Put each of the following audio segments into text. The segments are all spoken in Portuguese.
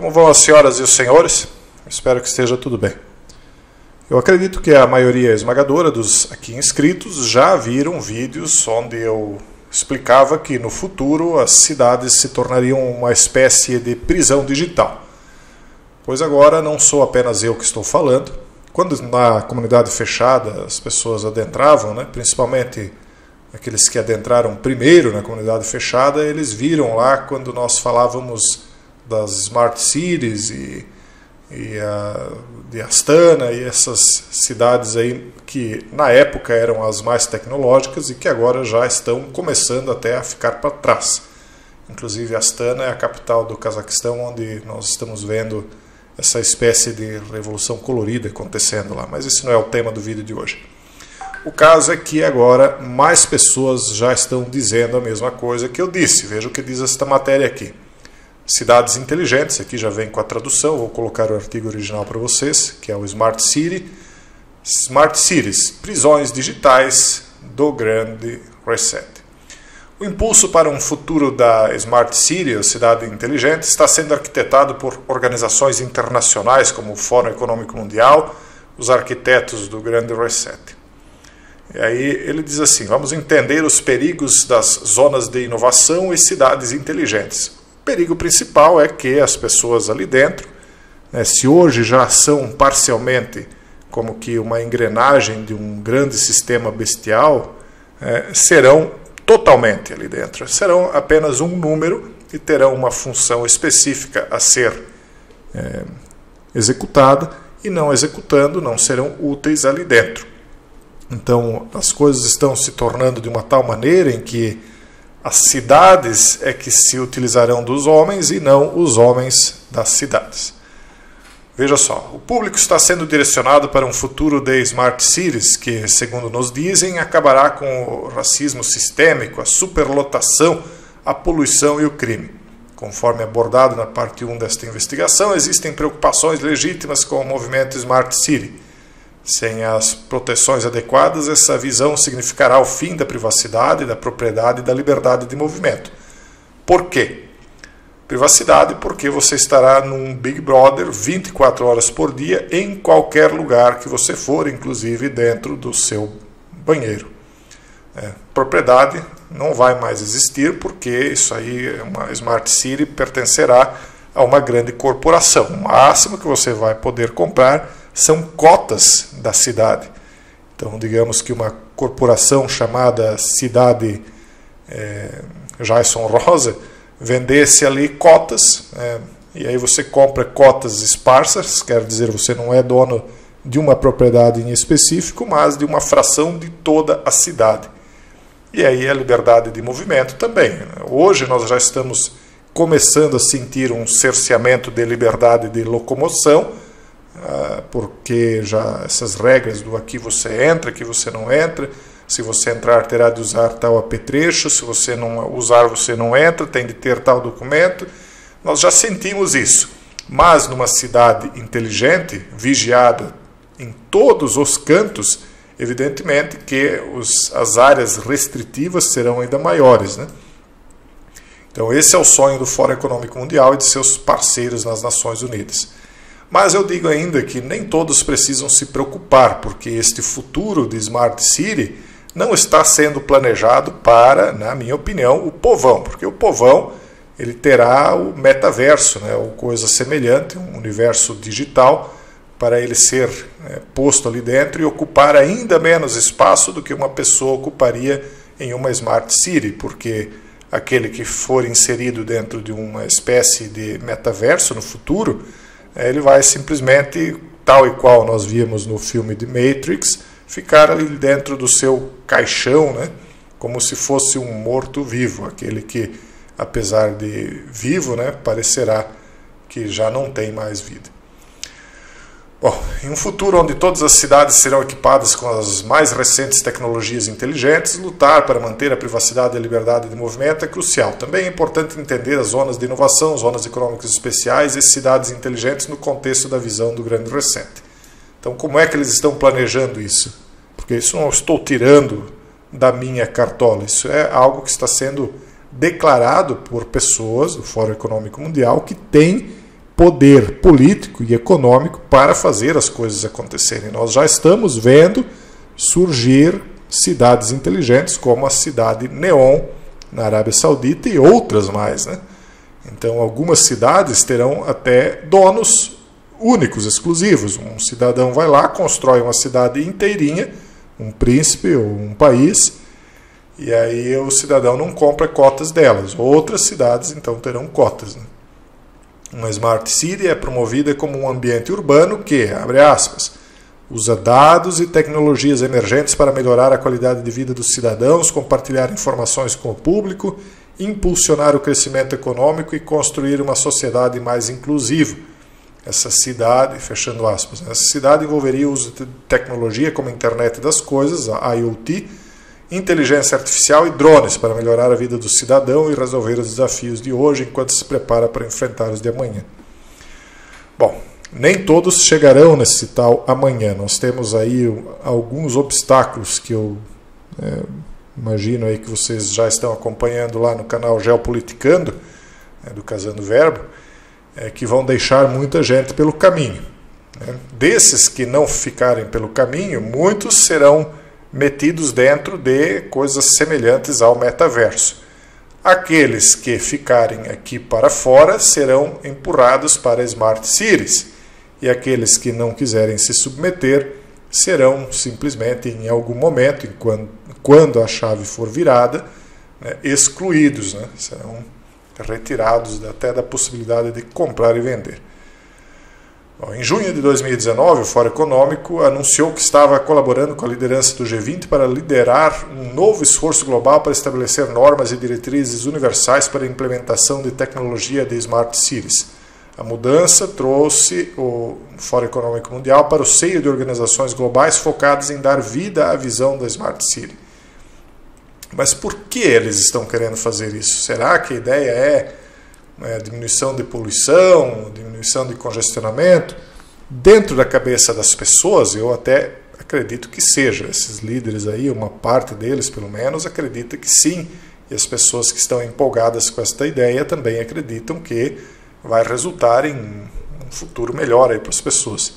Como vão as senhoras e os senhores? Espero que esteja tudo bem. Eu acredito que a maioria esmagadora dos aqui inscritos já viram vídeos onde eu explicava que no futuro as cidades se tornariam uma espécie de prisão digital. Pois agora não sou apenas eu que estou falando. Quando na comunidade fechada as pessoas adentravam, principalmente aqueles que adentraram primeiro na comunidade fechada, eles viram lá quando nós falávamos das Smart Cities de Astana e essas cidades aí que na época eram as mais tecnológicas e que agora já estão começando até a ficar para trás. Inclusive Astana é a capital do Cazaquistão, onde nós estamos vendo essa espécie de revolução colorida acontecendo lá. Mas esse não é o tema do vídeo de hoje. O caso é que agora mais pessoas já estão dizendo a mesma coisa que eu disse. Veja o que diz esta matéria aqui. Cidades inteligentes, aqui já vem com a tradução, vou colocar o artigo original para vocês, que é o Smart City. Smart Cities, prisões digitais do Grande Reset. O impulso para um futuro da Smart City, a cidade inteligente, está sendo arquitetado por organizações internacionais como o Fórum Econômico Mundial, os arquitetos do Grande Reset. E aí ele diz assim, vamos entender os perigos das zonas de inovação e cidades inteligentes. O perigo principal é que as pessoas ali dentro, se hoje já são parcialmente como que uma engrenagem de um grande sistema bestial, serão totalmente ali dentro. Serão apenas um número e terão uma função específica a ser executada e não executando, não serão úteis ali dentro. Então as coisas estão se tornando de uma tal maneira em que as cidades é que se utilizarão dos homens e não os homens das cidades. Veja só, o público está sendo direcionado para um futuro de Smart Cities que, segundo nos dizem, acabará com o racismo sistêmico, a superlotação, a poluição e o crime. Conforme abordado na parte 1 desta investigação, existem preocupações legítimas com o movimento Smart City. Sem as proteções adequadas, essa visão significará o fim da privacidade, da propriedade e da liberdade de movimento. Por quê? Privacidade porque você estará num Big Brother 24 horas por dia em qualquer lugar que você for, inclusive dentro do seu banheiro. Propriedade não vai mais existir porque isso aí, uma Smart City pertencerá a uma grande corporação. O máximo que você vai poder comprar são cotas da cidade. Então, digamos que uma corporação chamada Cidade Jason Rosa vendesse ali cotas, e aí você compra cotas esparsas, quer dizer, você não é dono de uma propriedade em específico, mas de uma fração de toda a cidade. E aí a liberdade de movimento também. Hoje nós já estamos começando a sentir um cerceamento de liberdade de locomoção, porque já essas regras do aqui você entra, aqui você não entra, se você entrar terá de usar tal apetrecho, se você não usar você não entra, tem de ter tal documento, nós já sentimos isso, mas numa cidade inteligente, vigiada em todos os cantos, evidentemente que as áreas restritivas serão ainda maiores, Então esse é o sonho do Fórum Econômico Mundial e de seus parceiros nas Nações Unidas. Mas eu digo ainda que nem todos precisam se preocupar, porque este futuro de Smart City não está sendo planejado para, na minha opinião, o povão, porque o povão ele terá o metaverso, ou coisa semelhante, um universo digital, para ele ser posto ali dentro e ocupar ainda menos espaço do que uma pessoa ocuparia em uma Smart City, porque aquele que for inserido dentro de uma espécie de metaverso no futuro, ele vai simplesmente, tal e qual nós vimos no filme de Matrix, ficar ali dentro do seu caixão, como se fosse um morto-vivo, aquele que, apesar de vivo, parecerá que já não tem mais vida. Bom, em um futuro onde todas as cidades serão equipadas com as mais recentes tecnologias inteligentes, lutar para manter a privacidade e a liberdade de movimento é crucial. Também é importante entender as zonas de inovação, zonas econômicas especiais e cidades inteligentes no contexto da visão do Grande Reset. Então, como é que eles estão planejando isso? Porque isso não estou tirando da minha cartola, isso é algo que está sendo declarado por pessoas do Fórum Econômico Mundial que têm poder político e econômico para fazer as coisas acontecerem. Nós já estamos vendo surgir cidades inteligentes, como a cidade Neom, na Arábia Saudita, e outras mais, né? Então, algumas cidades terão até donos únicos, exclusivos. Um cidadão vai lá, constrói uma cidade inteirinha, um príncipe ou um país, e aí o cidadão não compra cotas delas. Outras cidades, então, terão cotas, né? Uma Smart City é promovida como um ambiente urbano que, abre aspas, usa dados e tecnologias emergentes para melhorar a qualidade de vida dos cidadãos, compartilhar informações com o público, impulsionar o crescimento econômico e construir uma sociedade mais inclusiva. Essa cidade, fechando aspas, essa cidade envolveria o uso de tecnologia como a internet das coisas, a IoT, inteligência artificial e drones para melhorar a vida do cidadão e resolver os desafios de hoje enquanto se prepara para enfrentar os de amanhã. Bom, nem todos chegarão nesse tal amanhã. Nós temos aí alguns obstáculos que eu imagino aí que vocês já estão acompanhando lá no canal Geopoliticando, do Casando Verbo, que vão deixar muita gente pelo caminho. Desses que não ficarem pelo caminho, muitos serão metidos dentro de coisas semelhantes ao metaverso. Aqueles que ficarem aqui para fora serão empurrados para Smart Cities, e aqueles que não quiserem se submeter serão simplesmente, em algum momento, quando a chave for virada, excluídos, né? Serão retirados até da possibilidade de comprar e vender. Bom, em junho de 2019, o Fórum Econômico anunciou que estava colaborando com a liderança do G20 para liderar um novo esforço global para estabelecer normas e diretrizes universais para a implementação de tecnologia de Smart Cities. A mudança trouxe o Fórum Econômico Mundial para o seio de organizações globais focadas em dar vida à visão da Smart City. Mas por que eles estão querendo fazer isso? Será que a ideia é diminuição de poluição, diminuição de congestionamento? Dentro da cabeça das pessoas, eu até acredito que seja. Esses líderes aí, uma parte deles pelo menos, acredita que sim. E as pessoas que estão empolgadas com esta ideia também acreditam que vai resultar em um futuro melhor aí para as pessoas.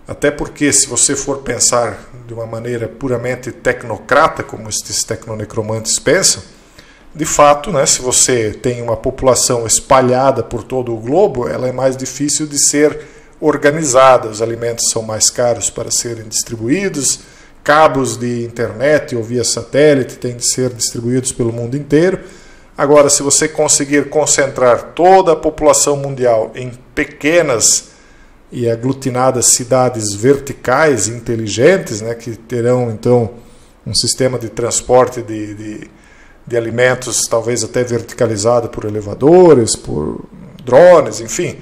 Até porque, se você for pensar de uma maneira puramente tecnocrata, como estes tecnonecromantes pensam, de fato, né, se você tem uma população espalhada por todo o globo, ela é mais difícil de ser organizada, os alimentos são mais caros para serem distribuídos, cabos de internet ou via satélite têm de ser distribuídos pelo mundo inteiro. Agora, se você conseguir concentrar toda a população mundial em pequenas e aglutinadas cidades verticais inteligentes, né, que terão então um sistema de transporte de alimentos talvez até verticalizado por elevadores, por drones, enfim,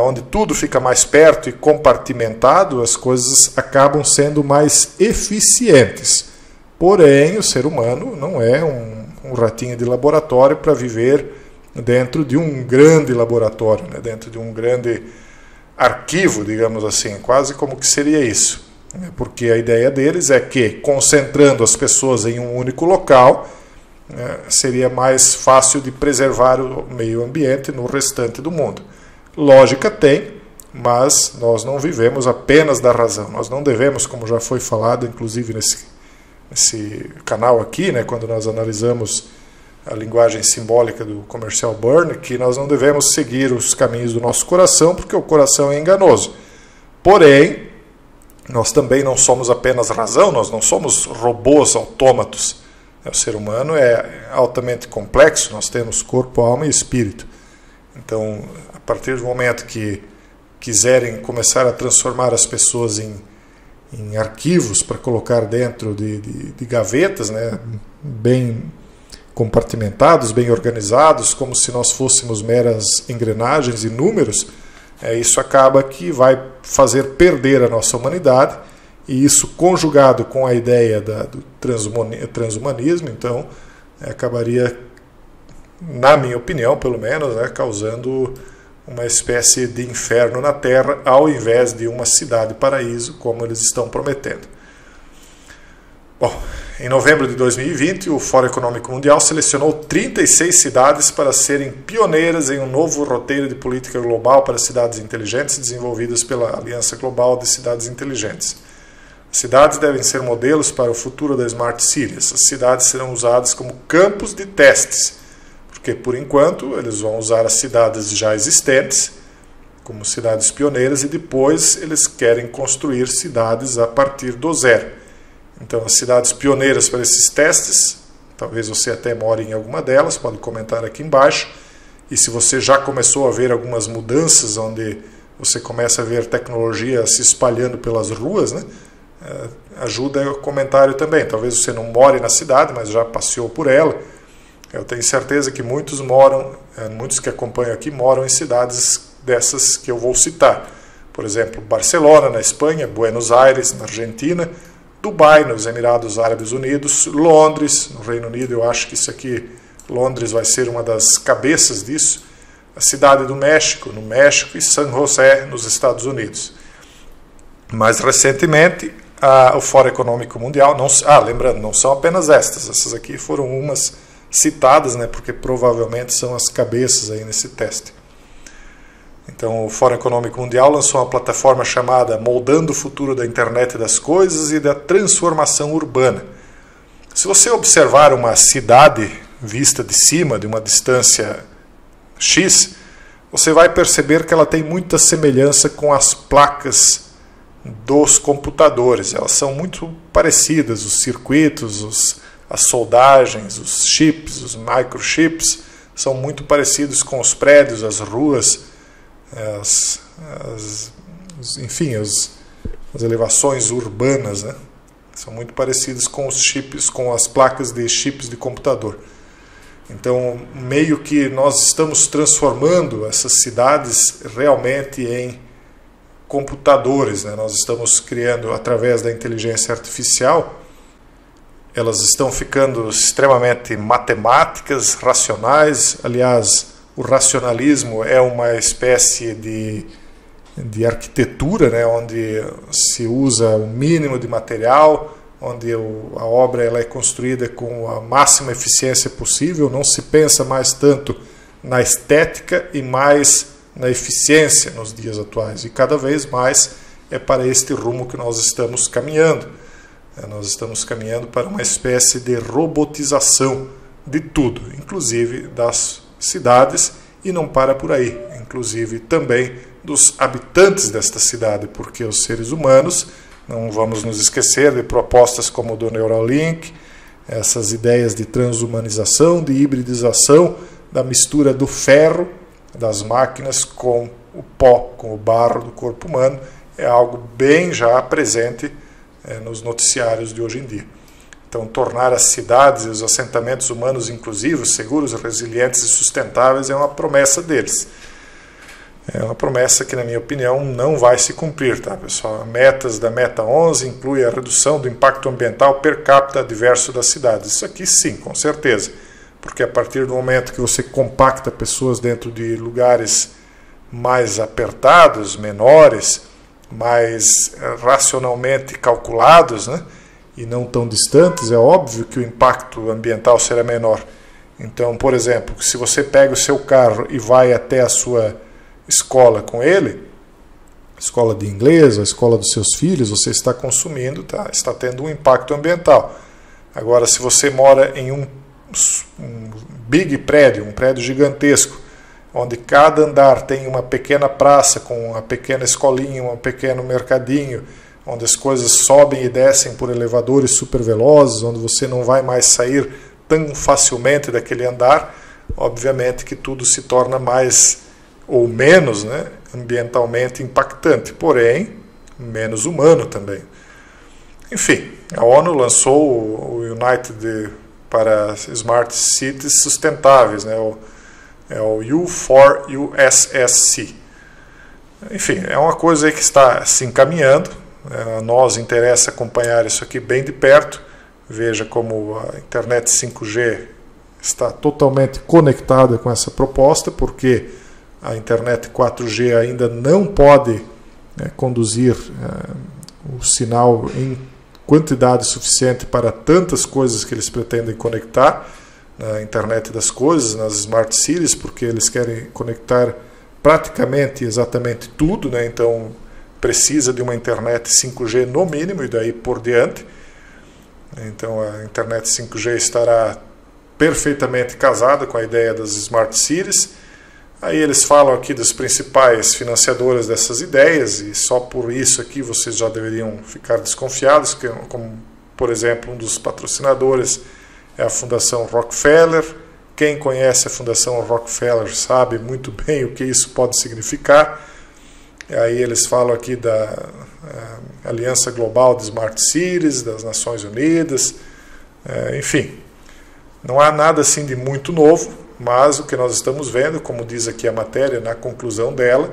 onde tudo fica mais perto e compartimentado, as coisas acabam sendo mais eficientes. Porém, o ser humano não é um ratinho de laboratório para viver dentro de um grande laboratório, né? Dentro de um grande arquivo, digamos assim, quase como que seria isso. Porque a ideia deles é que, concentrando as pessoas em um único local, seria mais fácil de preservar o meio ambiente no restante do mundo. Lógica tem, mas nós não vivemos apenas da razão. Nós não devemos, como já foi falado, inclusive nesse canal aqui, né, quando nós analisamos a linguagem simbólica do Comercial Burn, que nós não devemos seguir os caminhos do nosso coração, porque o coração é enganoso. Porém, nós também não somos apenas razão, nós não somos robôs autômatos. O ser humano é altamente complexo, nós temos corpo, alma e espírito. Então, a partir do momento que quiserem começar a transformar as pessoas em arquivos para colocar dentro de gavetas, né, bem compartimentados, bem organizados, como se nós fôssemos meras engrenagens e números, isso acaba que vai fazer perder a nossa humanidade, e isso conjugado com a ideia do transhumanismo, então acabaria, na minha opinião pelo menos, causando uma espécie de inferno na Terra, ao invés de uma cidade-paraíso, como eles estão prometendo. Bom, Em novembro de 2020, o Fórum Econômico Mundial selecionou 36 cidades para serem pioneiras em um novo roteiro de política global para cidades inteligentes desenvolvidas pela Aliança Global de Cidades Inteligentes. As cidades devem ser modelos para o futuro da Smart City. Essas cidades serão usadas como campos de testes, porque, por enquanto, eles vão usar as cidades já existentes como cidades pioneiras e depois eles querem construir cidades a partir do zero. Então, as cidades pioneiras para esses testes, talvez você até more em alguma delas, pode comentar aqui embaixo. E se você já começou a ver algumas mudanças, onde você começa a ver tecnologia se espalhando pelas ruas, né? Ajuda o comentário também. Talvez você não more na cidade, mas já passeou por ela. Eu tenho certeza que muitos que acompanham aqui moram em cidades dessas que eu vou citar. Por exemplo, Barcelona, na Espanha, Buenos Aires, na Argentina, Dubai, nos Emirados Árabes Unidos, Londres, no Reino Unido. Eu acho que isso aqui, Londres, vai ser uma das cabeças disso. A cidade do México, no México, e San José, nos Estados Unidos. Mais recentemente, o Fórum Econômico Mundial, lembrando, não são apenas essas aqui foram umas citadas, né, porque provavelmente são as cabeças aí nesse teste. Então, o Fórum Econômico Mundial lançou uma plataforma chamada Moldando o Futuro da Internet das Coisas e da Transformação Urbana. Se você observar uma cidade vista de cima, de uma distância X, você vai perceber que ela tem muita semelhança com as placas dos computadores. Elas são muito parecidas, os circuitos, as soldagens, os chips, os microchips, são muito parecidos com os prédios, as ruas, enfim, as elevações urbanas, né? São muito parecidas com os chips, com as placas de chips de computador. Então, meio que nós estamos transformando essas cidades realmente em computadores, né? Nós estamos criando, através da inteligência artificial, elas estão ficando extremamente matemáticas, racionais. Aliás, o racionalismo é uma espécie de arquitetura, né, onde se usa o mínimo de material, onde a obra ela é construída com a máxima eficiência possível, não se pensa mais tanto na estética e mais na eficiência nos dias atuais. E cada vez mais é para este rumo que nós estamos caminhando. Nós estamos caminhando para uma espécie de robotização de tudo, inclusive das cidades, e não para por aí, inclusive também dos habitantes desta cidade, porque os seres humanos, não vamos nos esquecer de propostas como o do Neuralink, essas ideias de transhumanização, de hibridização, da mistura do ferro das máquinas com o pó, com o barro do corpo humano, é algo bem já presente nos noticiários de hoje em dia. Então, tornar as cidades e os assentamentos humanos inclusivos, seguros, resilientes e sustentáveis é uma promessa deles. É uma promessa que, na minha opinião, não vai se cumprir, tá, pessoal? Metas da Meta 11 incluem a redução do impacto ambiental per capita adverso das cidades. Isso aqui sim, com certeza, porque a partir do momento que você compacta pessoas dentro de lugares mais apertados, menores, mais racionalmente calculados, né, e não tão distantes, é óbvio que o impacto ambiental será menor. Então, por exemplo, se você pega o seu carro e vai até a sua escola com ele, escola de inglês, a escola dos seus filhos, você está consumindo, está tendo um impacto ambiental. Agora, se você mora em um big prédio, um prédio gigantesco, onde cada andar tem uma pequena praça com uma pequena escolinha, um pequeno mercadinho, onde as coisas sobem e descem por elevadores super velozes, onde você não vai mais sair tão facilmente daquele andar, obviamente que tudo se torna mais ou menos, né, ambientalmente impactante, porém menos humano também. Enfim, a ONU lançou o United para Smart Cities Sustentáveis, né, o U4USSC. Enfim, é uma coisa aí que está se encaminhando. A nós interessa acompanhar isso aqui bem de perto. Veja como a internet 5G está totalmente conectada com essa proposta, porque a internet 4G ainda não pode conduzir o sinal em quantidade suficiente para tantas coisas que eles pretendem conectar na internet das coisas, nas smart cities, porque eles querem conectar praticamente exatamente tudo, né? Então precisa de uma internet 5G no mínimo e daí por diante. Então a internet 5G estará perfeitamente casada com a ideia das smart cities. Aí eles falam aqui dos principais financiadores dessas ideias, e só por isso aqui vocês já deveriam ficar desconfiados, como, por exemplo, um dos patrocinadores é a Fundação Rockefeller. Quem conhece a Fundação Rockefeller sabe muito bem o que isso pode significar. Aí eles falam aqui da Aliança Global de Smart Cities, das Nações Unidas, enfim. Não há nada assim de muito novo, mas o que nós estamos vendo, como diz aqui a matéria, na conclusão dela,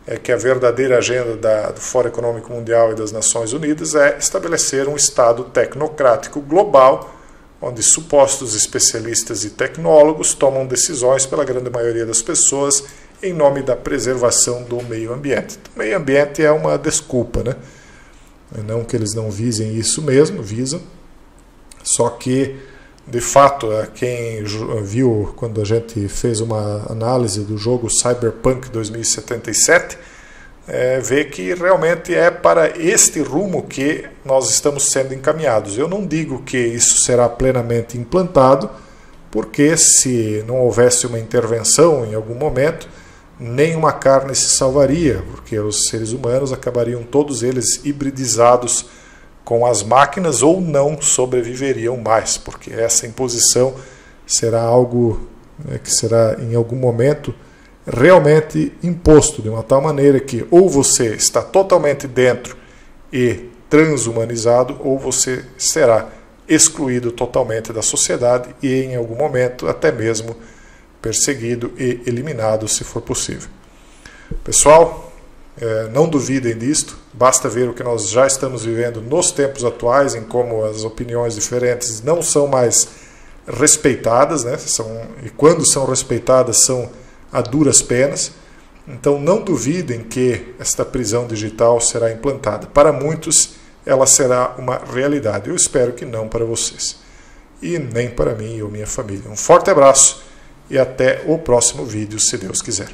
é que a verdadeira agenda do Fórum Econômico Mundial e das Nações Unidas é estabelecer um Estado tecnocrático global, onde supostos especialistas e tecnólogos tomam decisões pela grande maioria das pessoas em nome da preservação do meio ambiente. O meio ambiente é uma desculpa, né? Não que eles não visem isso mesmo, visam, só que de fato, quem viu quando a gente fez uma análise do jogo Cyberpunk 2077, vê que realmente é para este rumo que nós estamos sendo encaminhados. Eu não digo que isso será plenamente implantado, porque se não houvesse uma intervenção em algum momento, nenhuma carne se salvaria, porque os seres humanos acabariam todos eles hibridizados com as máquinas ou não sobreviveriam mais, porque essa imposição será algo que será em algum momento realmente imposto de uma tal maneira que ou você está totalmente dentro e transhumanizado, ou você será excluído totalmente da sociedade e em algum momento até mesmo perseguido e eliminado, se for possível. Pessoal, não duvidem disto, basta ver o que nós já estamos vivendo nos tempos atuais, em como as opiniões diferentes não são mais respeitadas, né? E quando são respeitadas são a duras penas. Então não duvidem que esta prisão digital será implantada. Para muitos ela será uma realidade, eu espero que não para vocês, e nem para mim ou minha família. Um forte abraço e até o próximo vídeo, se Deus quiser.